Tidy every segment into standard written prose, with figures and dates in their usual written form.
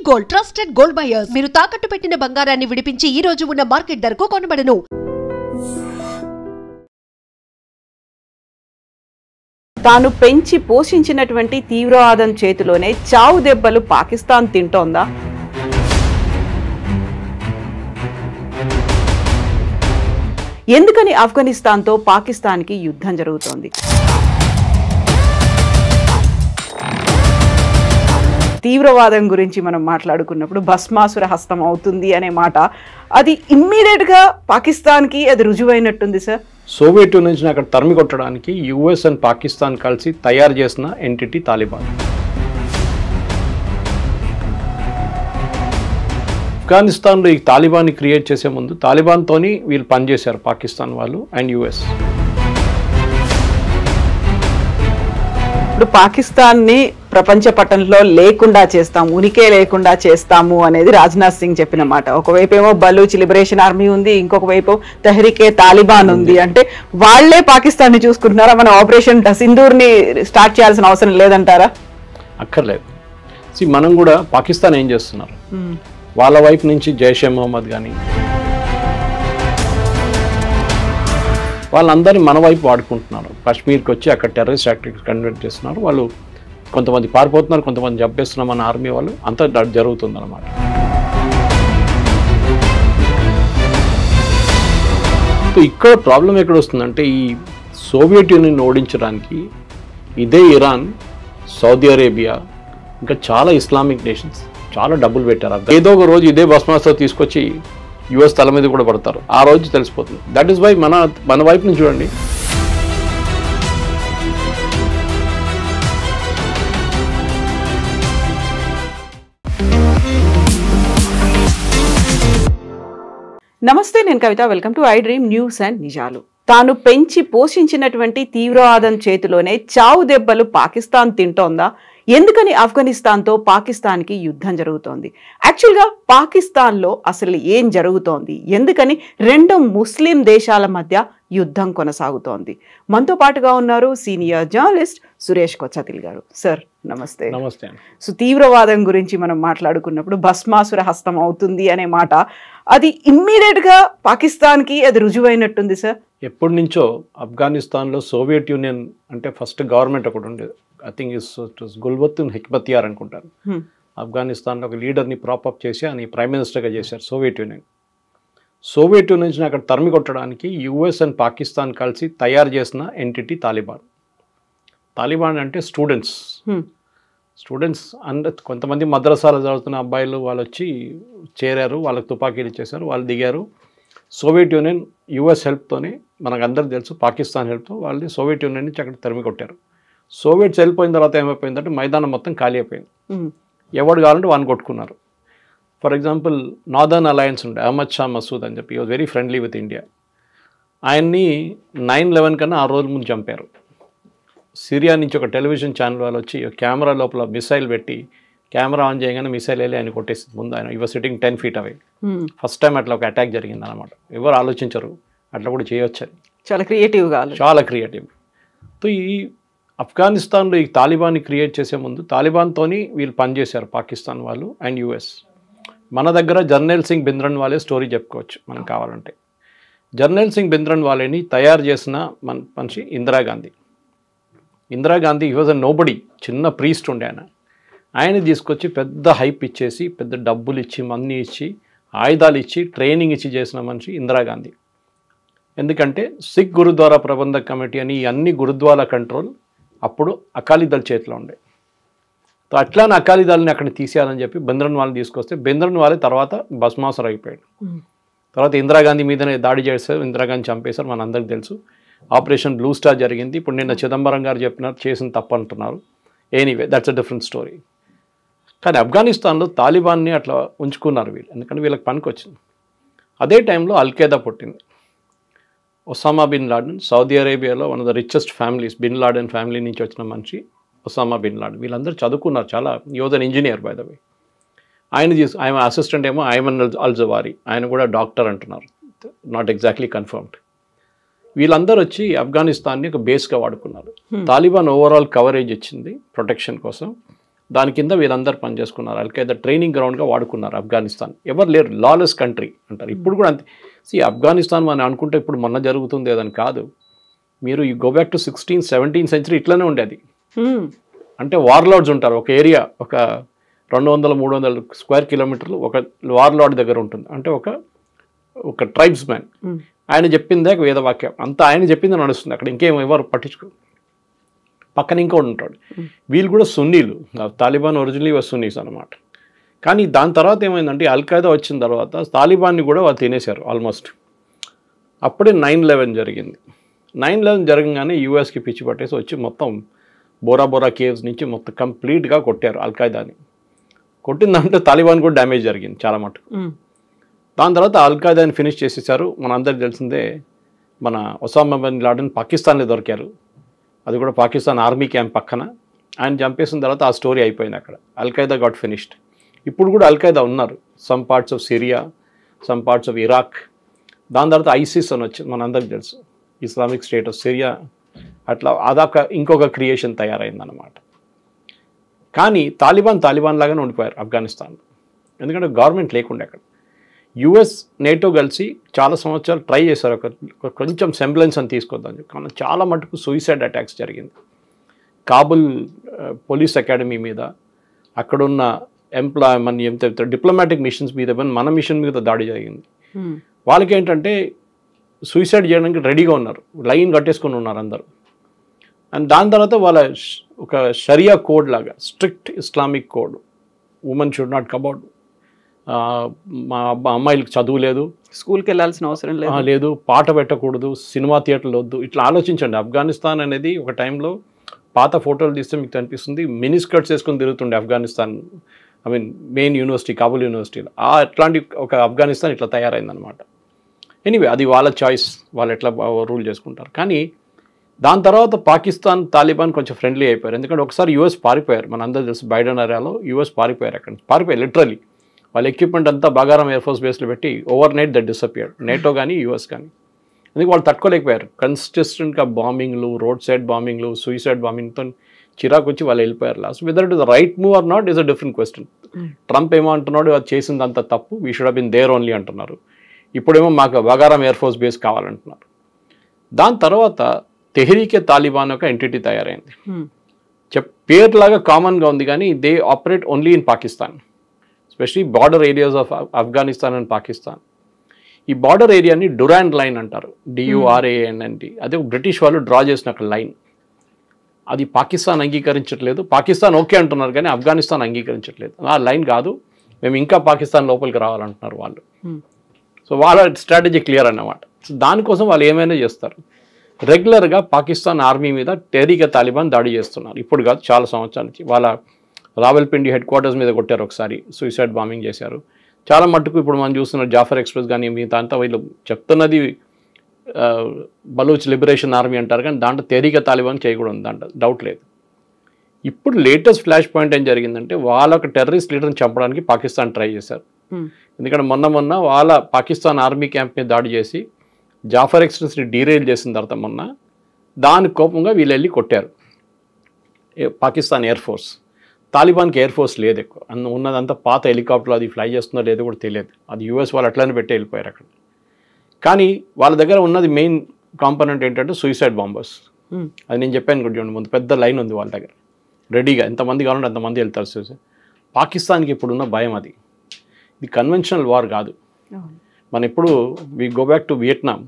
Gold trusted gold buyers. మీరు తాకట్టు పెట్టిన బంగారాన్ని విడిపించి ఈ రోజు ఉన్న మార్కెట్ ధరకు కొనబడను. తాను పెంచి పోషించినటువంటి తీవ్రవాదం చేతిలోనే చావు దెబ్బలు పాకిస్తాన్ తింటోందా? ఎందుకని ఆఫ్ఘనిస్తాన్తో పాకిస్తాన్కి యుద్ధం జరుగుతోంది? తీవ్రవాదం గురించి మనం మాట్లాడుకున్నప్పుడు భస్మాసుర హస్తం అవుతుంది అనే మాట, అది ఇమ్మీడియట్గా పాకిస్తాన్కి అది రుజువైనట్టుంది సార్. సోవియట్ యూనియన్ అక్కడ తరిమి కొట్టడానికి యుఎస్ అండ్ పాకిస్తాన్ కలిసి తయారు చేసిన ఎంటిటీ తాలిబాన్. ఆఫ్ఘనిస్తాన్లో ఈ తాలిబాన్ని క్రియేట్ చేసే ముందు తాలిబాన్తోని వీళ్ళు పనిచేశారు పాకిస్తాన్ వాళ్ళు అండ్ యుఎస్. ఇప్పుడు పాకిస్తాన్ని ప్రపంచ పటంలో లేకుండా చేస్తాం, ఉనికే లేకుండా చేస్తాము అనేది రాజ్నాథ్ సింగ్ చెప్పిన మాట. ఒకవైపు ఏమో బలూచ్ లిబరేషన్ ఆర్మీ ఉంది, ఇంకొక వైపు తెహ్రీకే తాలిబాన్ ఉంది. అంటే వాళ్లే పాకిస్తాన్ని చూసుకుంటున్నారా? మన ఆపరేషన్ సింధూర్ని స్టార్ట్ చేయాల్సిన అవసరం లేదంటారా? అక్కర్లేదు. మనం కూడా పాకిస్తాన్ ఏం చేస్తున్నారు, వాళ్ళ వైపు నుంచి జైషే మొహమ్మద్ కానీ వాళ్ళందరినీ మన వైపు వాడుకుంటున్నారు. కాశ్మీర్కి వచ్చి అక్కడ టెర్రరిస్ట్ యాక్టివిటీస్ కండక్ట్ చేస్తున్నారు. వాళ్ళు కొంతమంది పారిపోతున్నారు, కొంతమంది చంపేస్తున్నాం మన ఆర్మీ వాళ్ళు. అంతా జరుగుతుందన్నమాట. ఇక్కడ ప్రాబ్లం ఎక్కడ వస్తుందంటే, ఈ సోవియట్ యూనియన్ ఓడించడానికి ఇదే ఇరాన్, సౌదీ అరేబియా, ఇంకా చాలా ఇస్లామిక్ నేషన్స్ చాలా డబ్బులు పెట్టారు. ఏదో ఒక రోజు ఇదే భస్మాస్తో తీసుకొచ్చి యుఎస్ తల మీద కూడా పడతారు. ఆ రోజు తెలిసిపోతుంది. దట్ ఈస్ వై మన వైపు నుంచి చూడండి, నమస్తే, నేను Kavitha. Welcome to I dream news and నిజాలు. తాను పెంచి పోషించినటువంటి తీవ్రవాదం చేతిలోనే చావు దెబ్బలు పాకిస్తాన్ తింటోందా? ఎందుకని ఆఫ్ఘనిస్తాన్తో పాకిస్తాన్కి యుద్ధం జరుగుతోంది? యాక్చువల్గా పాకిస్తాన్లో అసలు ఏం జరుగుతోంది? ఎందుకని రెండు ముస్లిం దేశాల మధ్య యుద్ధం కొనసాగుతోంది? మనతో పాటుగా ఉన్నారు సీనియర్ జర్నలిస్ట్ సురేష్ కొచ్చతిల్ గారు. సార్ నమస్తే. నమస్తే. సో తీవ్రవాదం గురించి మనం మాట్లాడుకున్నప్పుడు భస్మాసుర హస్తం అవుతుంది అనే మాట, అది ఇమ్మీడియట్గా పాకిస్తాన్కి అది రుజువైనట్టుంది సార్. ఎప్పటి నుంచో ఆఫ్ఘనిస్తాన్లో సోవియట్ యూనియన్ అంటే ఫస్ట్ గవర్నమెంట్ ఒకటి ఉండేది. ఐ థింక్ ఇస్ గుల్బతున్ హెక్మతియార్ అనుకుంటారు. ఆఫ్ఘనిస్తాన్లో ఒక లీడర్ని ప్రాపప్ చేసి ఆయన ప్రైమ్ మినిస్టర్గా చేశారు సోవియట్ యూనియన్. సోవియట్ యూనియన్ అక్కడ తరిమి కొట్టడానికి యుఎస్ అండ్ పాకిస్తాన్ కలిసి తయారు చేసిన ఎంటిటీ తాలిబాన్. తాలిబాన్ అంటే స్టూడెంట్స్ అండ్ కొంతమంది మద్రసాలో చదువుతున్న అబ్బాయిలు వాళ్ళు వచ్చి చేరారు, వాళ్ళకి తుపాకీలు ఇచ్చేశారు, వాళ్ళు దిగారు. సోవియట్ యూనియన్ యుఎస్ హెల్ప్తోనే, మనకు అందరికీ తెలుసు, పాకిస్తాన్ హెల్ప్తో వాళ్ళని సోవియట్ యూనియన్ నుంచి అక్కడ తరిమి కొట్టారు. సోవియట్స్ వెళ్ళిపోయిన తర్వాత ఏమైపోయిందంటే మైదానం మొత్తం ఖాళీ అయిపోయింది. ఎవడు కావాలంటే వాడిని కొట్టుకున్నారు. ఫర్ ఎగ్జాంపుల్ నార్దర్న్ అలయన్స్ ఉండే అహ్మద్ షా మసూద్ అని చెప్పి was very friendly with India. ఆయన్ని 9/11 కన్నా 6 రోజుల ముందు చంపారు. సిరియా నుంచి ఒక టెలివిజన్ ఛానల్ వాళ్ళు వచ్చి కెమెరా లోపల మిసైల్ పెట్టి కెమెరా ఆన్ చేయగానే మిసైల్ వెళ్ళి ఆయన కొట్టేసింది ముందు. ఆయన your sitting 10 feet away. First time అట్లా ఒక అటాక్ జరిగింది అనమాట. ఎవరు ఆలోచించరు అట్లా కూడా చేయొచ్చని. చాలా క్రియేటివ్గా, చాలా క్రియేటివ్. సో ఈ ఆఫ్ఘనిస్తాన్లో ఈ తాలిబాన్ని క్రియేట్ చేసే ముందు తాలిబాన్తోని వీళ్ళు పనిచేశారు పాకిస్తాన్ వాళ్ళు అండ్ యుఎస్. మన దగ్గర జర్నల్ సింగ్ భింద్రన్ వాళ్ళే స్టోరీ చెప్పుకోవచ్చు మనం కావాలంటే. జర్నల్ సింగ్ భింద్రన్ వాళ్ళని తయారు చేసిన మనిషి Indira Gandhi. He was a nobody, చిన్న ప్రీస్ట్ ఉండే ఆయన తీసుకొచ్చి పెద్ద హైప్ ఇచ్చేసి, పెద్ద డబ్బులు ఇచ్చి, మనీ ఇచ్చి, ఆయుధాలు ఇచ్చి, ట్రైనింగ్ ఇచ్చి చేసిన మనిషి ఇందిరాగాంధీ. ఎందుకంటే సిక్ గురుద్వారా ప్రబంధక్ కమిటీ అని అన్ని గురుద్వారా కంట్రోల్ అప్పుడు అకాలీదళ్ చేతిలో ఉండే. సో అట్లానే అకాలీదళని అక్కడ తీసేయాలని చెప్పి భింద్రన్ వాళ్ళని తీసుకొస్తే భింద్రన్ వాళ్ళే తర్వాత భస్మాసుర అయిపోయాడు. తర్వాత ఇందిరాగాంధీ మీదనే దాడి చేశారు, ఇందిరాగాంధీ చంపేశారు, మన అందరికీ తెలుసు. ఆపరేషన్ బ్లూ స్టార్ జరిగింది. ఇప్పుడు నిన్న చిదంబరం గారు చెప్పినారు చేసిన తప్పు అంటున్నారు. Anyway that's a different story. కానీ ఆఫ్ఘనిస్తాన్లో తాలిబాన్ని అట్లా ఉంచుకున్నారు వీళ్ళు, ఎందుకంటే వీళ్ళకి పనికి వచ్చింది. అదే టైంలో అల్ఖైదా పుట్టింది. ఒసామా బిన్ లాడెన్, సౌదీ అరేబియాలో one of the richest families, bin Laden family నుంచి వచ్చిన మనిషి ఒసామా బిన్ లాడెన్. వీళ్ళందరూ చదువుకున్నారు, చాలా. He was an engineer by the way. ఆయన అసిస్టెంట్ ఏమో ఐమన్ అల్ జవారీ, ఆయన కూడా డాక్టర్ అంటున్నారు, నాట్ ఎగ్జాక్ట్లీ కన్ఫర్మ్డ్. వీళ్ళందరూ వచ్చి ఆఫ్ఘనిస్తాన్ని ఒక బేస్గా వాడుకున్నారు. తాలిబాన్ ఓవరాల్ కవరేజ్ ఇచ్చింది ప్రొటెక్షన్ కోసం. దాని కింద వీరందరూ పనిచేసుకున్నారు. అల్ఖైదా ట్రైనింగ్ గ్రౌండ్గా వాడుకున్నారు ఆఫ్ఘనిస్తాన్. ఎవరు లేరు, లాలెస్ కంట్రీ అంటారు. ఇప్పుడు కూడా అంతే. ఆఫ్ఘనిస్తాన్ మనం అనుకుంటే ఇప్పుడు మొన్న జరుగుతుంది అదని కాదు. మీరు ఈ go back to 16th 17th century ఇట్లానే ఉండేది. అంటే వార్లార్డ్స్ ఉంటారు. ఒక ఏరియా ఒక 200-300 స్క్వేర్ కిలోమీటర్లు ఒక వార్లార్డ్ దగ్గర ఉంటుంది. అంటే ఒక ట్రైబ్స్ మ్యాన్. ఆయన చెప్పిందే వేదవాక్యం అంతా ఆయన చెప్పింది నడుస్తుంది అక్కడ. ఇంకేం ఎవరు పట్టించుకో. పక్కన ఇంకోటి ఉంటాడు. వీళ్ళు కూడా సున్నీలు. తాలిబాన్ ఒరిజినలీ సున్నీస్ అనమాట. కానీ దాని తర్వాత ఏమైందంటే అల్ఖైదా వచ్చిన తర్వాత తాలిబాన్ని కూడా వాళ్ళు తినేశారు ఆల్మోస్ట్. అప్పుడే 9/11 జరిగింది. 9/11 జరగగానే యూఎస్కి పిచ్చి పట్టేసి వచ్చి మొత్తం బోరా కేవ్స్ నుంచి మొత్తం కంప్లీట్గా కొట్టారు అల్ఖైదాని. కొట్టిన దాంట్లో తాలిబాన్ కూడా డ్యామేజ్ జరిగింది చాలా మటుకు. దాని తర్వాత అల్ఖైదాని ఫినిష్ చేసేసారు. మనందరికీ తెలిసిందే మన ఒసామా బిన్ లాడెన్ పాకిస్తాన్లో దొరికారు. అది కూడా పాకిస్తాన్ ఆర్మీ క్యాంప్ పక్కన. ఆయన చంపేసిన తర్వాత ఆ స్టోరీ అయిపోయింది అక్కడ. Al-Qaeda got finished. ఇప్పుడు కూడా అల్ఖైదా ఉన్నారు. Some parts of Syria, some parts of Iraq. దాని తర్వాత ఐసిస్ అని వచ్చింది, మనందరికీ తెలుసు, ఇస్లామిక్ స్టేట్ ఆఫ్ సిరియా. అట్లా అదొక ఇంకొక క్రియేషన్ తయారైందన్నమాట. కానీ తాలిబాన్ లాగానే ఉండిపోయారు ఆఫ్ఘనిస్తాన్లో. ఎందుకంటే గవర్నమెంట్ లేకుండా అక్కడ. యుఎస్ నేటో కలిసి చాలా సంవత్సరాలు ట్రై చేశారు ఒక కొంచెం సెంబ్లెన్స్ అని తీసుకొద్దాం. కానీ చాలా మటుకు సూసైడ్ అటాక్స్ జరిగింది. కాబుల్ పోలీస్ అకాడమీ మీద, అక్కడున్న డిప్లొమాటిక్ మిషన్స్ మీద, మన మిషన్ మీద దాడి జరిగింది. వాళ్ళకి ఏంటంటే సూసైడ్ చేయడానికి రెడీగా ఉన్నారు, లైన్ కట్టేసుకొని ఉన్నారు అందరూ. అండ్ దాని తర్వాత వాళ్ళ ఒక షరియా కోడ్ లాగా, strict Islamic code, women should not come out, మా అమ్మాయిలకు చదువు లేదు, స్కూల్కి వెళ్ళాల్సిన అవసరం లేదు, పాట పెట్టకూడదు, సినిమా థియేటర్లు వద్దు. ఇట్లా ఆలోచించండి. ఆఫ్ఘనిస్తాన్ అనేది ఒక టైంలో పాత ఫోటోలు తీస్తే మీకు కనిపిస్తుంది మినిస్కర్ట్స్ వేసుకొని తిరుగుతుండే ఆఫ్ఘనిస్తాన్. మెయిన్ యూనివర్సిటీ, కాబుల్ యూనివర్సిటీలో. అట్లాంటి ఒక ఆఫ్ఘనిస్తాన్ ఇట్లా తయారైందనమాట. ఎనీవే అది వాళ్ళ చాయిస్, వాళ్ళు ఎట్లా రూల్ చేసుకుంటారు. కానీ దాని తర్వాత పాకిస్తాన్ తాలిబాన్ కొంచెం ఫ్రెండ్లీ అయిపోయారు. ఎందుకంటే ఒకసారి యూఎస్ పారిపోయారు. మన అందరూ తెలుసు, బైడెన్ ఏరియాలో యూఎస్ పారిపోయారు. అక్కడ పారిపోయారు లిటరలీ. వాళ్ళ ఎక్విప్మెంట్ అంతా బాగారం ఎయిర్ ఫోర్స్ బేస్లో పెట్టి overnight that disappeared. NATO కానీ యూఎస్ కానీ. ఎందుకు వాళ్ళు తట్టుకోలేకపోయారు. కన్సిస్టెంట్గా బాంబింగ్లు, రోడ్ సైడ్ బాంబింగ్లు, సూసైడ్ బాంబింగ్తో చిరాకు వచ్చి వాళ్ళు వెళ్ళిపోయారు last. Whether it is the right move or not is a different question. Trump ఏమో అంటున్నాడు అది చేసిందంత తప్పు, we should have been there only అంటున్నారు. ఇప్పుడేమో మాకు బగారం ఎయిర్ ఫోర్స్ బేస్ కావాలంటున్నారు. దాని తర్వాత తెహ్రీకే తాలిబాన్ ఒక ఎంటిటీ తయారైంది. పేర్లాగా కామన్గా ఉంది కానీ they operate only in Pakistan, especially border areas of Afghanistan and Pakistan. ఈ బార్డర్ ఏరియాని డురాండ్ లైన్ అంటారు, DURAND. అదే బ్రిటిష్ వాళ్ళు డ్రా చేసిన ఒక లైన్. అది పాకిస్తాన్ అంగీకరించట్లేదు. పాకిస్తాన్ ఓకే అంటున్నారు కానీ ఆఫ్ఘనిస్తాన్ అంగీకరించట్లేదు. ఆ లైన్ కాదు, మేము ఇంకా పాకిస్తాన్ లోపలికి రావాలంటున్నారు వాళ్ళు. సో వాళ్ళ స్ట్రాటజీ క్లియర్ అన్నమాట. సో దానికోసం వాళ్ళు ఏమైనా చేస్తారు. రెగ్యులర్గా పాకిస్తాన్ ఆర్మీ మీద తెహ్రీకే తాలిబాన్ దాడి చేస్తున్నారు. ఇప్పుడు కాదు, చాలా సంవత్సరాల నుంచి. వాళ్ళ రావల్పిండి హెడ్ క్వార్టర్స్ మీద కొట్టారు ఒకసారి, సూసైడ్ బాంబింగ్ చేశారు. చాలా మట్టుకు ఇప్పుడు మనం చూస్తున్న జాఫర్ ఎక్స్ప్రెస్ కానీ మిగతా అంతా వీళ్ళు చెప్తున్నది బలూచ్ లిబరేషన్ ఆర్మీ అంటారు, కానీ దాంట్లో తెహ్రీకే తాలిబాన్ చేయకూడదు, దాంట్లో డౌట్ లేదు. ఇప్పుడు లేటెస్ట్ ఫ్లాష్ పాయింట్ ఏం జరిగిందంటే వాళ్ళ ఒక టెర్రరిస్ట్ లీడర్ని చంపడానికి పాకిస్తాన్ ట్రై చేశారు. ఎందుకంటే మొన్న వాళ్ళ పాకిస్తాన్ ఆర్మీ క్యాంప్ మీద దాడి చేసి జాఫర్ ఎక్స్ప్రెస్ని డీరైల్ చేసిన తర్వాత దాని కోపంగా వీళ్ళు వెళ్ళి కొట్టారు పాకిస్తాన్ ఎయిర్ ఫోర్స్. తాలిబాన్కి ఎయిర్ ఫోర్స్ లేదు ఎక్కువ, ఉన్నదంతా పాత హెలికాప్టర్లు, అది ఫ్లై చేస్తుందో లేదో కూడా తెలియదు. అది యూఎస్ వాళ్ళు అట్లనే పెట్టి వెళ్ళిపోయారు అక్కడ. కానీ వాళ్ళ దగ్గర ఉన్నది మెయిన్ కాంపోనెంట్ ఏంటంటే సూసైడ్ బాంబర్స్. అది నేను చెప్పాను కూడా చూడండి, ముందు పెద్ద లైన్ ఉంది వాళ్ళ దగ్గర రెడీగా, ఎంతమంది కావాలంటే అంతమంది వెళ్తారు సూసైడ్. పాకిస్తాన్కి ఇప్పుడున్న భయం అది. ఇది కన్వెన్షనల్ వార్ కాదు. మన ఇప్పుడు we go back to Vietnam.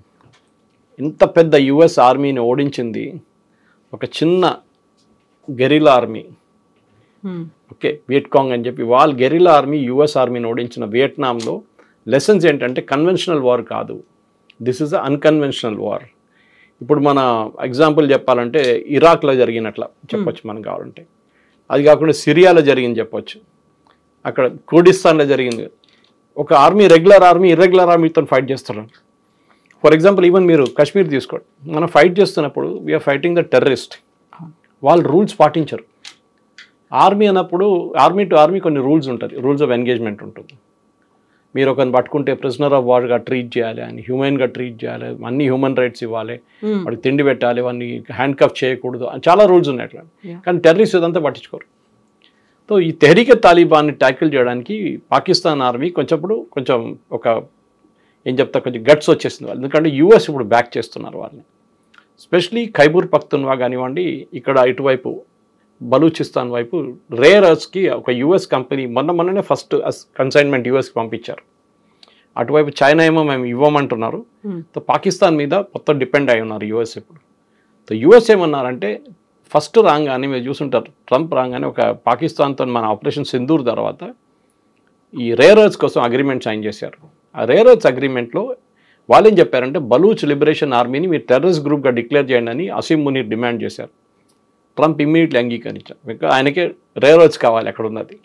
ఇంత పెద్ద యుఎస్ ఆర్మీని ఓడించింది ఒక చిన్న గెరిలా ఆర్మీ. ఓకే, వియట్కాంగ్ అని చెప్పి వాళ్ళ గెరిలా ఆర్మీ యుఎస్ ఆర్మీని ఓడించిన వియట్నాంలో లెసన్స్ ఏంటంటే కన్వెన్షనల్ వార్ కాదు, this is a unconventional war. ఇప్పుడు మన ఎగ్జాంపుల్ చెప్పాలంటే ఇరాక్లో జరిగినట్లా చెప్పొచ్చు మనం కావాలంటే. అది కాకుండా సిరియాలో జరిగింది చెప్పొచ్చు, అక్కడ కుర్డిస్తాన్లో జరిగింది. ఒక ఆర్మీ రెగ్యులర్ ఆర్మీ ఇర్రెగ్యులర్ ఆర్మీతో ఫైట్ చేస్తారు. ఫర్ ఎగ్జాంపుల్ ఈవెన్ మీరు కాశ్మీర్ తీసుకోండి, మనం ఫైట్ చేస్తున్నప్పుడు వీఆర్ ఫైటింగ్ ద టెర్రరిస్ట్. వాళ్ళు రూల్స్ పాటించరు. ఆర్మీ అన్నప్పుడు ఆర్మీ టు ఆర్మీ కొన్ని రూల్స్ ఉంటుంది, రూల్స్ ఆఫ్ ఎంగేజ్మెంట్ ఉంటుంది. మీరు ఒకరిని పట్టుకుంటే ప్రిజనర్ ఆఫ్ వార్గా ట్రీట్ చేయాలి, అని హ్యూమన్గా ట్రీట్ చేయాలి, అన్ని హ్యూమన్ రైట్స్ ఇవ్వాలి, వాడికి తిండి పెట్టాలి, వాడిని హ్యాండ్ కఫ్ చేయకూడదు, చాలా రూల్స్ ఉన్నాయి అట్లా. కానీ టెర్రరిస్ట్ ఇదంతా పట్టించుకోరు. సో ఈ తెహరీకే తాలిబాన్ని ట్యాకిల్ చేయడానికి పాకిస్తాన్ ఆర్మీ కొంచెం ఒక ఏం చెప్తా కొంచెం గట్స్ వచ్చేసింది వాళ్ళు, ఎందుకంటే యూఎస్ ఇప్పుడు బ్యాక్ చేస్తున్నారు వాళ్ళని. స్పెషలీ ఖైబూర్ పఖ్తూన్వా కానివ్వండి, ఇక్కడ ఇటువైపు బలూచిస్తాన్ వైపు రేర్ ఎర్త్స్కి ఒక యూఎస్ కంపెనీ మొన్ననే ఫస్ట్ కన్సైన్మెంట్ యూఎస్కి పంపించారు. అటువైపు చైనా ఏమో మేము ఇవ్వమంటున్నారు. సో పాకిస్తాన్ మీద మొత్తం డిపెండ్ అయి ఉన్నారు యూఎస్ ఇప్పుడు. సో యూఎస్ ఏమన్నారంటే ఫస్ట్ రాగానే మీరు చూసుంటారు, ట్రంప్ రాగానే ఒక పాకిస్తాన్తో మన ఆపరేషన్ సింధూర్ తర్వాత ఈ రేర్ ఎర్త్స్ కోసం అగ్రిమెంట్ సైన్ చేశారు. ఆ రేర్ ఎర్త్స్ అగ్రిమెంట్లో వాళ్ళు ఏం చెప్పారంటే బలూచ్ లిబరేషన్ ఆర్మీని మీరు టెర్రరిస్ట్ గ్రూప్గా డిక్లేర్ చేయండి అని అసీం మునీర్ డిమాండ్ చేశారు. ట్రంప్ ఇమ్మీడియట్లీ అంగీకరించారు. ఇంకా ఆయనకే రేర్ ఎర్త్స్ కావాలి అక్కడ ఉన్నది.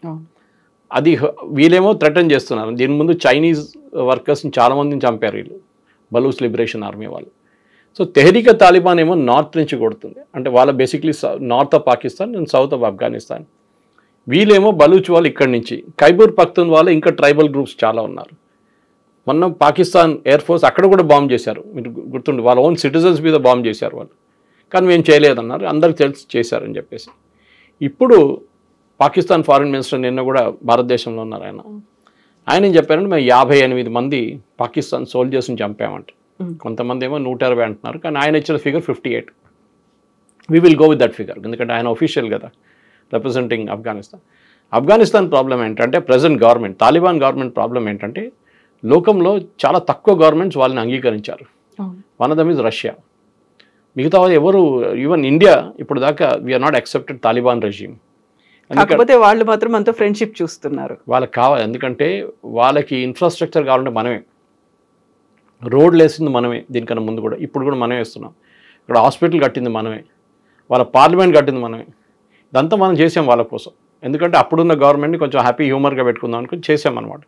అది వీళ్ళేమో థ్రెటన్ చేస్తున్నారు. దీని ముందు చైనీస్ వర్కర్స్ని చాలామందిని చంపారు వీళ్ళు, బలూచ్ లిబరేషన్ ఆర్మీ వాళ్ళు. సో తెహరీకే తాలిబాన్ ఏమో నార్త్ నుంచి కొడుతుంది, అంటే వాళ్ళ basically north of Pakistan and south of Afghanistan. వీళ్ళేమో బలూచ్ వాళ్ళు ఇక్కడి నుంచి, ఖైబూర్ పఖ్తూన్ వాళ్ళు ఇంకా ట్రైబల్ గ్రూప్స్ చాలా ఉన్నారు. మొన్న పాకిస్తాన్ ఎయిర్ ఫోర్స్ అక్కడ కూడా బాంబ్ చేశారు, మీరు గుర్తుండి, వాళ్ళ ఓన్ సిటిజన్స్ మీద బాంబ్ చేశారు వాళ్ళు. కానీ మేము చేయలేదన్నారు, అందరికి తెలిసి చేశారని చెప్పేసి. ఇప్పుడు పాకిస్తాన్ ఫారిన్ మినిస్టర్ నిన్న కూడా భారతదేశంలో ఉన్నారు ఆయన ఏం చెప్పారంటే మేము 58 మంది పాకిస్తాన్ సోల్జర్స్ని చంపామంట. కొంతమంది ఏమో 120 అంటున్నారు, కానీ ఆయన ఇచ్చిన figure 58. We will go with that figure, ఎందుకంటే ఆయన ఒఫీషియల్ కదా రిప్రజెంటింగ్ ఆఫ్ఘనిస్తాన్ ప్రాబ్లం ఏంటంటే present government, Taliban government problem ఏంటంటే లోకంలో చాలా తక్కువ గవర్నమెంట్స్ వాళ్ళని అంగీకరించారు. One of them is Russia. మిగతా ఎవరు, ఈవెన్ ఇండియా ఇప్పుడు దాకా we are not accepted Taliban regime. కాకపోతే వాళ్ళు మాత్రం అంత ఫ్రెండ్షిప్ చూస్తున్నారు. వాళ్ళకి కావాలి, ఎందుకంటే వాళ్ళకి ఇన్ఫ్రాస్ట్రక్చర్ కావాలంటే మనమే, రోడ్లు వేసింది మనమే, దీనికన్నా ముందు కూడా ఇప్పుడు కూడా మనమే వేస్తున్నాం. ఇక్కడ హాస్పిటల్ కట్టింది మనమే, వాళ్ళ పార్లమెంట్ కట్టింది మనమే. ఇదంతా మనం చేసాం వాళ్ళ కోసం, ఎందుకంటే అప్పుడున్న గవర్నమెంట్ని కొంచెం హ్యాపీ హ్యూమర్గా పెట్టుకుందాం అనుకుని చేసామన్నమాట.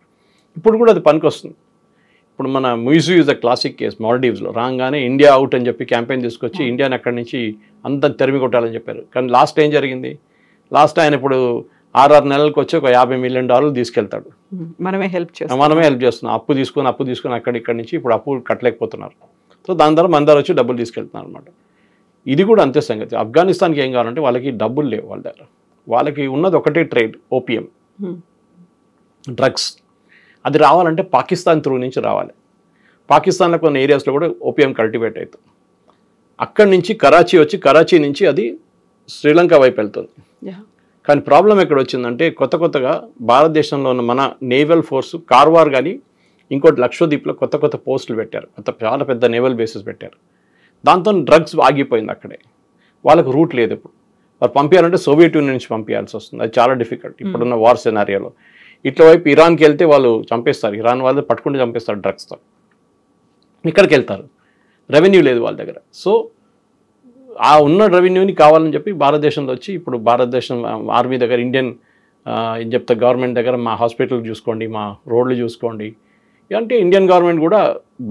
ఇప్పుడు కూడా అది పనికి వస్తుంది. ఇప్పుడు మన Muizzu is the classic case. మాల్డీవ్స్లో రాగానే ఇండియా అవుట్ అని చెప్పి క్యాంపెయిన్ తీసుకొచ్చి ఇండియాని అక్కడి నుంచి అంత తెరిమి కొట్టాలని చెప్పారు. కానీ లాస్ట్ ఏం జరిగింది, లాస్ట్ ఆయన ఇప్పుడు 6 నెలలకు వచ్చి ఒక $50 మిలియన్ తీసుకెళ్తాడు. మనమే హెల్ప్ చేస్తున్నాం. అప్పు తీసుకొని ఇక్కడి నుంచి ఇప్పుడు అప్పు కట్టలేకపోతున్నారు. సో దాని ద్వారా మన దగ్గర వచ్చి డబ్బులు తీసుకెళ్తున్నారు అనమాట. ఇది కూడా అంతే సంగతి. ఆఫ్ఘనిస్తాన్కి ఏం కావాలంటే వాళ్ళకి డబ్బులు లేవు వాళ్ళ దగ్గర. వాళ్ళకి ఉన్నది ఒకటే ట్రేడ్, ఓపియం, డ్రగ్స్. అది రావాలంటే పాకిస్తాన్ త్రూ నుంచి రావాలి. పాకిస్తాన్లో కొన్ని ఏరియాస్లో కూడా ఓపియం కల్టివేట్ అవుతుంది. అక్కడి నుంచి కరాచీ నుంచి అది శ్రీలంక వైపు వెళ్తుంది. కానీ ప్రాబ్లం ఎక్కడ వచ్చిందంటే కొత్తగా భారతదేశంలో ఉన్న మన నేవల్ ఫోర్స్ కార్వార్ కానీ ఇంకోటి లక్షద్వీప్లో కొత్త పోస్టులు పెట్టారు, చాలా పెద్ద నేవల్ బేసెస్ పెట్టారు. దాంతో డ్రగ్స్ ఆగిపోయింది అక్కడే. వాళ్ళకు రూట్ లేదు. ఇప్పుడు వాళ్ళు పంపించాలంటే సోవియట్ యూనియన్ నుంచి పంపించాల్సి వస్తుంది. అది చాలా డిఫికల్ట్ ఇప్పుడున్న వార్ సినారియోలో. ఇట్లా వైపు ఇరాన్కి వెళ్తే వాళ్ళు చంపేస్తారు, ఇరాన్ వాళ్ళు పట్టుకుంటూ చంపేస్తారు డ్రగ్స్తో. ఇక్కడికి వెళ్తారు, రెవెన్యూ లేదు వాళ్ళ దగ్గర. సో ఆ ఉన్న రెవెన్యూని కావాలని చెప్పి భారతదేశంలో వచ్చి ఇప్పుడు భారతదేశం ఆర్మీ దగ్గర, ఇండియన్ ఏం చెప్తా గవర్నమెంట్ దగ్గర మా హాస్పిటల్ చూసుకోండి, మా రోడ్లు చూసుకోండి అంటే ఇండియన్ గవర్నమెంట్ కూడా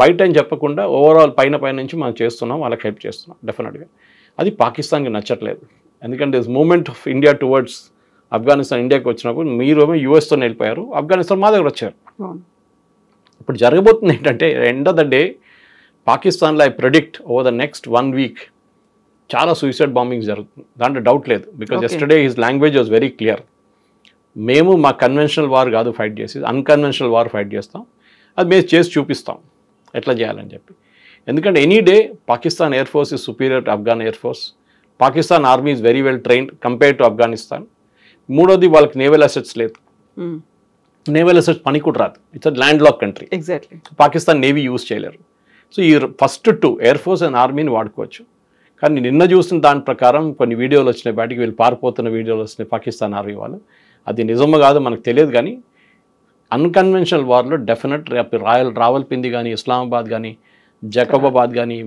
బయట అని చెప్పకుండా ఓవరాల్ పైన నుంచి మనం చేస్తున్నాం, వాళ్ళకి హెల్ప్ చేస్తున్నాం డెఫినెట్గా. అది పాకిస్తాన్కి నచ్చట్లేదు. ఎందుకంటే moment of India towards Afghanistan ఇండియాకి వచ్చినప్పుడు మీరు ఏమో యూఎస్తో వెళ్ళిపోయారు, ఆఫ్ఘనిస్తాన్ మా దగ్గర వచ్చారు. ఇప్పుడు జరగబోతుంది ఏంటంటే ఎండ్ ఆఫ్ ద డే పాకిస్తాన్లో I predict over the next 1 week చాలా సూసైడ్ బాంబింగ్స్ జరుగుతుంది, దాంట్లో డౌట్ లేదు. Because yesterday his language was very clear. మేము మా కన్వెన్షనల్ వార్ కాదు ఫైట్ చేసి, అన్కన్వెన్షనల్ వార్ ఫైట్ చేస్తాం, అది మేము చేసి చూపిస్తాం ఎట్లా చేయాలని చెప్పి. ఎందుకంటే any day Pakistan air force is superior to Afghan air force. Pakistan army is very well trained compare to Afghanistan. మూడోది వాళ్ళకి నేవల్ అసెట్స్ లేదు, నేవల్ అసెట్స్ పని కూడా రాదు. It's landlock country. Exactly. Pakistan navy use చేయలేరు. సో ఈ ఫస్ట్ 2 ఎయిర్ ఫోర్స్ అండ్ ఆర్మీని వాడుకోవచ్చు. కానీ నిన్న చూసిన దాని ప్రకారం కొన్ని వీడియోలు వచ్చినాయి బయటికి, వీళ్ళు పారిపోతున్న వీడియోలు వచ్చినాయి పాకిస్తాన్ ఆర్మీ వాళ్ళు. అది నిజమో కాదో మనకు తెలియదు, కానీ అన్కన్వెన్షనల్ వార్లో డెఫినెట్ రావల్పిండి కానీ, ఇస్లామాబాద్ కానీ, జకబాబాద్ కానీ,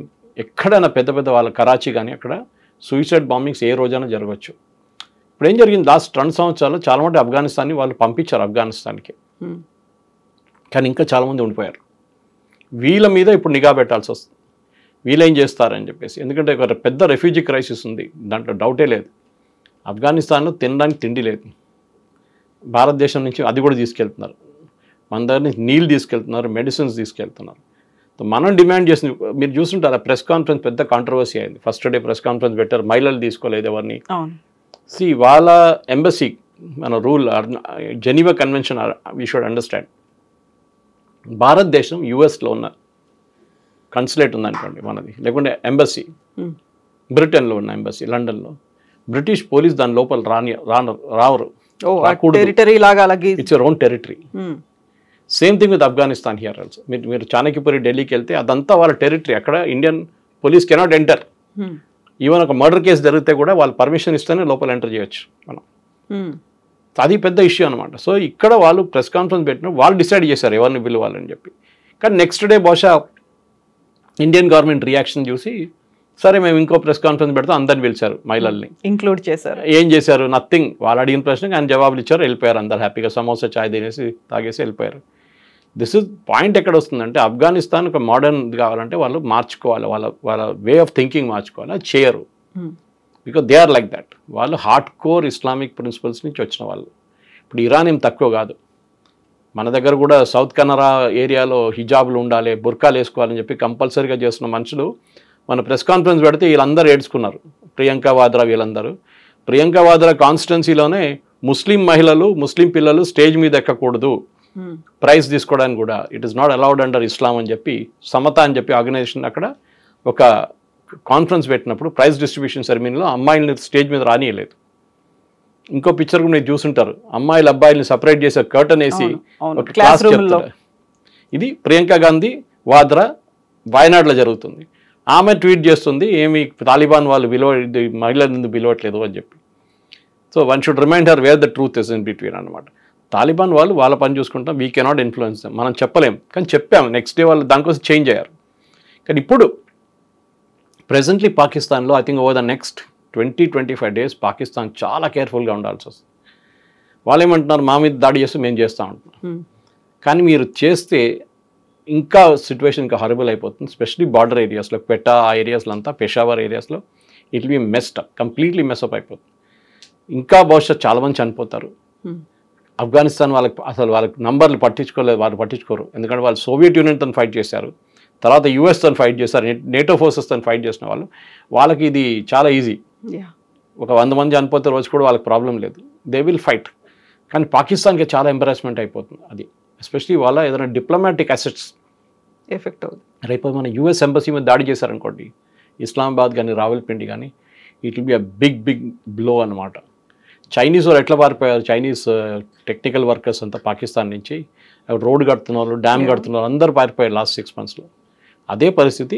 ఎక్కడైనా పెద్ద వాళ్ళ కరాచీ కానీ అక్కడ సూసైడ్ బాంబింగ్స్ ఏ రోజైనా జరగవచ్చు. ఇప్పుడు ఏం జరిగింది, లాస్ట్ 2 సంవత్సరాలు చాలా మంది ఆఫ్ఘనిస్తాన్ని వాళ్ళు పంపించారు ఆఫ్ఘనిస్తాన్కి, కానీ ఇంకా చాలామంది ఉండిపోయారు. వీళ్ళ మీద ఇప్పుడు నిఘా పెట్టాల్సి వస్తుంది, వీళ్ళేం చేస్తారని చెప్పేసి. ఎందుకంటే ఒక పెద్ద రెఫ్యూజీ క్రైసిస్ ఉంది, దాంట్లో డౌటే లేదు. ఆఫ్ఘనిస్తాన్లో తినడానికి తిండి లేదు, భారతదేశం నుంచి అది కూడా తీసుకెళ్తున్నారు. మన దగ్గర నుంచి నీళ్ళు తీసుకెళ్తున్నారు, మెడిసిన్స్ తీసుకెళ్తున్నారు. మనం డిమాండ్ చేసింది మీరు చూస్తుంటారు, ఆ ప్రెస్ కాన్ఫరెన్స్ పెద్ద కాంట్రవర్సీ అయింది. ఫస్ట్ డే ప్రెస్ కాన్ఫరెన్స్ పెట్టారు, మహిళలు తీసుకోలేదు ఎవరిని. వాళ్ళ ఎంబసీ మన rule Geneva convention we should understand. భారతదేశం యుఎస్లో ఉన్న కన్సులేట్ ఉందనుకోండి మనది, లేకుంటే ఎంబసీ బ్రిటన్లో ఉన్న ఎంబసీ లండన్లో, బ్రిటిష్ పోలీస్ దాని లోపల రావరు. టెరిటరీ లాగా అలాగే it's your own territory. Same thing with Afghanistan here also. మీరు చాణక్యపురి ఢిల్లీకి వెళ్తే అదంతా వాళ్ళ టెరిటరీ. అక్కడ Indian police cannot enter. Even ఒక మర్డర్ కేసు జరిగితే కూడా వాళ్ళు పర్మిషన్ ఇస్తేనే లోపల ఎంటర్ చేయొచ్చు మనం. అది పెద్ద ఇష్యూ అనమాట. సో ఇక్కడ వాళ్ళు ప్రెస్ కాన్ఫరెన్స్ పెట్టినప్పుడు వాళ్ళు డిసైడ్ చేశారు ఎవరిని పిలవాలని చెప్పి. కానీ నెక్స్ట్ డే బహుశా ఇండియన్ గవర్నమెంట్ రియాక్షన్ చూసి సరే మేము ఇంకో ప్రెస్ కాన్ఫరెన్స్ పెడతాం అందరిని పిలిచారు, మహిళల్ని ఇంక్లూడ్ చేశారు. ఏం చేశారు? నథింగ్. వాళ్ళు అడిగిన ప్రశ్నకి ఆయన జవాబులు ఇచ్చారు, వెళ్ళిపోయారు. అందరు హ్యాపీగా సమోసా చాయ్ తినేసి తాగేసి వెళ్ళిపోయారు. దిస్ ఇస్ పాయింట్ ఎక్కడ వస్తుందంటే ఆఫ్ఘనిస్తాన్ ఒక మోడర్న్ కావాలంటే వాళ్ళు మార్చుకోవాలి, వాళ్ళ వే ఆఫ్ థింకింగ్ మార్చుకోవాలి. అది చేయరు, because they are like that. వాళ్ళు హార్డ్ కోర్ ఇస్లామిక్ ప్రిన్సిపల్స్ నుంచి వచ్చిన వాళ్ళు. ఇప్పుడు ఇరాన్ ఏం తక్కువ కాదు. మన దగ్గర కూడా సౌత్ కన్నరా ఏరియాలో హిజాబులు ఉండాలి, బుర్కాలు వేసుకోవాలని చెప్పి కంపల్సరీగా చేస్తున్న మనుషులు మన ప్రెస్ కాన్ఫరెన్స్ పెడితే వీళ్ళందరూ ఏడ్చుకున్నారు. ప్రియాంక వాద్రా వీళ్ళందరూ. ప్రియాంక వాద్రా కాన్స్టిట్యున్సీలోనే ముస్లిం మహిళలు, ముస్లిం పిల్లలు స్టేజ్ మీద ఎక్కకూడదు ప్రైజ్ తీసుకోవడానికి కూడా. It is not allowed under Islam అని చెప్పి సమత అని చెప్పి ఆర్గనైజేషన్ అక్కడ ఒక కాన్ఫరెన్స్ పెట్టినప్పుడు ప్రైజ్ డిస్ట్రిబ్యూషన్ సెరమనీలో అమ్మాయిల్ని స్టేజ్ మీద రానియలేదు. ఇంకో పిక్చర్ కూడా మీరు చూసుంటారు, అమ్మాయిలు అబ్బాయిల్ని సపరేట్ చేసే కర్టన్ వేసి ఒక క్లాస్ చెప్తారు. ఇది ప్రియాంక గాంధీ వాద్రా వాయనాడులో జరుగుతుంది. ఆమె ట్వీట్ చేస్తుంది, ఏమి తాలిబాన్ వాళ్ళు మహిళలను ఎందుకు పిలవట్లేదు అని చెప్పి. So one should remind her where the truth is in between అనమాట. తాలిబాన్ వాళ్ళు వాళ్ళ పని చూసుకుంటాం, వీ కెనాట్ ఇన్ఫ్లుయెన్స్ దెమ్. మనం చెప్పలేం, కానీ చెప్పాము. నెక్స్ట్ డే వాళ్ళు దానికోసం చేంజ్ అయ్యారు. కానీ ఇప్పుడు ప్రెజెంట్లీ పాకిస్తాన్లో I think over the next 20-25 days Pakistan చాలా కేర్ఫుల్గా ఉండాల్సి వస్తుంది. వాళ్ళు ఏమంటున్నారు, మా మీద దాడి చేస్తే మేము చేస్తూ ఉంటున్నాం. కానీ మీరు చేస్తే ఇంకా సిచ్యువేషన్ ఇంకా హారబుల్ అయిపోతుంది. స్పెషలీ బార్డర్ ఏరియాస్లో, క్వెటా ఆ ఏరియాస్లో అంతా, పెషావర్ ఏరియాస్లో it will B messed up, completely mess up అయిపోతుంది. ఇంకా బహుశా చాలామంది చనిపోతారు. ఆఫ్ఘనిస్తాన్ వాళ్ళకి నంబర్లు పట్టించుకోలేదు, వాళ్ళు పట్టించుకోరు. ఎందుకంటే వాళ్ళు సోవియట్ యూనియన్తో ఫైట్ చేశారు, తర్వాత యుఎస్తో ఫైట్ చేశారు, నేటో ఫోర్సెస్తో ఫైట్ చేసిన వాళ్ళకి ఇది చాలా ఈజీ. ఒక 100 మంది చనిపోతే రోజు కూడా వాళ్ళకి ప్రాబ్లం లేదు, దే విల్ ఫైట్. కానీ పాకిస్తాన్కి చాలా ఎంబరాస్మెంట్ అయిపోతుంది అది. ఎస్పెషలీ వాళ్ళ ఏదైనా డిప్లొమాటిక్ అసెట్స్ ఎఫెక్ట్ అవుతుంది. రేపు మన యూఎస్ ఎంబసీ మీద దాడి చేశారనుకోండి, ఇస్లామాబాద్ కానీ రావల్పిండి కానీ, it will be a big blow అనమాట. చైనీస్ వాళ్ళు ఎట్లా పారిపోయారు, చైనీస్ టెక్నికల్ వర్కర్స్ అంతా పాకిస్తాన్ నుంచి రోడ్ కడుతున్నారు, డ్యామ్ కడుతున్నారు, అందరూ పారిపోయారు లాస్ట్ 6 monthsలో. అదే పరిస్థితి